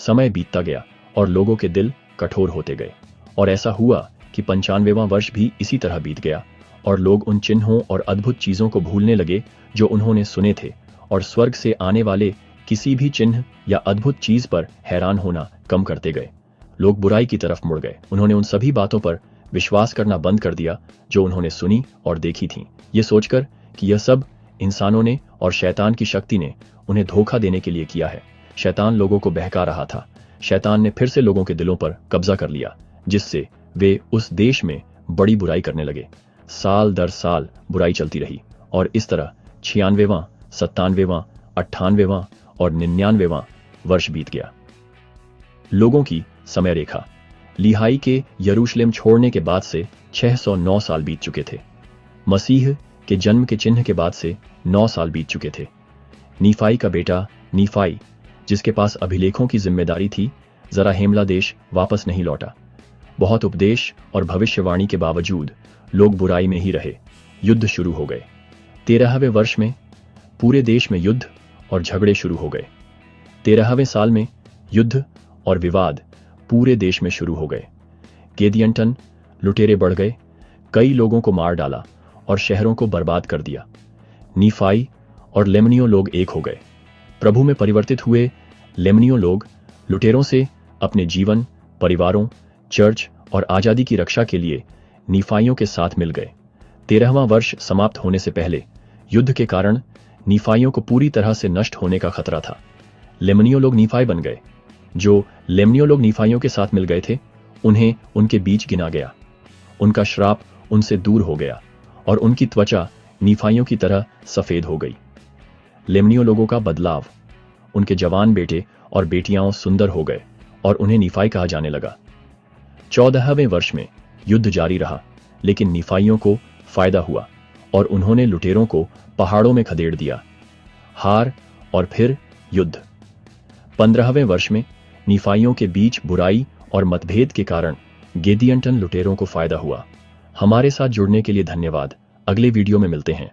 समय बीतता गया और लोगों के दिल कठोर होते गए, और ऐसा हुआ कि 95वां वर्ष भी इसी तरह बीत गया और लोग उन चिन्हों और अद्भुत चीजों को भूलने लगे जो उन्होंने सुने थे, और स्वर्ग से आने वाले किसी भी चिन्ह या अद्भुत चीज पर हैरान होना कम करते गए। लोग बुराई की तरफ मुड़ गए। उन्होंने उन सभी बातों पर विश्वास करना बंद कर दिया जो उन्होंने सुनी और देखी थीं, ये सोचकर कि यह सब इंसानों ने और शैतान की शक्ति ने उन्हें धोखा देने के लिए किया है। शैतान लोगों को बहका रहा था। शैतान ने फिर से लोगों के दिलों पर कब्जा कर लिया, जिससे वे उस देश में बड़ी बुराई करने लगे। साल दर साल बुराई चलती रही और इस तरह 96वां, 97वां, 98वां और 99वां वर्ष बीत गया। लोगों की समय रेखा। लीहाई के यरूशलेम छोड़ने के बाद से 609 साल बीत चुके थे। मसीह के जन्म के चिन्ह के बाद से 9 साल बीत चुके थे। नीफाई का बेटा नीफाई, जिसके पास अभिलेखों की जिम्मेदारी थी, जरा हेमला देश वापस नहीं लौटा। बहुत उपदेश और भविष्यवाणी के बावजूद लोग बुराई में ही रहे। युद्ध शुरू हो गए। 13वें वर्ष में पूरे देश में युद्ध और झगड़े शुरू हो गए। 13वें साल में युद्ध और विवाद पूरे देश में शुरू हो गए। गेदियंटन लुटेरे बढ़ गए, कई लोगों को मार डाला और शहरों को बर्बाद कर दिया। नीफाई और लेमनियों लोग एक हो गए। प्रभु में परिवर्तित हुए लेमनियों लोग लुटेरों से अपने जीवन, परिवारों, चर्च और आजादी की रक्षा के लिए नीफाइयों के साथ मिल गए। 13वां वर्ष समाप्त होने से पहले युद्ध के कारण नीफाइयों को पूरी तरह से नष्ट होने का खतरा था। लेमनियों लोग नीफाई बन गए। जो लेमनियों लोग नीफाइयों के साथ मिल गए थे, उन्हें उनके बीच गिना गया। उनका श्राप उनसे दूर हो गया और उनकी त्वचा नीफाइयों की तरह सफेद हो गई। लेमनियों लोगों का बदलाव। उनके जवान बेटे और बेटियां सुंदर हो गए और उन्हें नीफाई कहा जाने लगा। 14वें वर्ष में युद्ध जारी रहा, लेकिन नीफाइयों को फायदा हुआ और उन्होंने लुटेरों को पहाड़ों में खदेड़ दिया। हार और फिर युद्ध। 15वें वर्ष में नीफाइयों के बीच बुराई और मतभेद के कारण गेदियंटन लुटेरों को फायदा हुआ। हमारे साथ जुड़ने के लिए धन्यवाद। अगले वीडियो में मिलते हैं।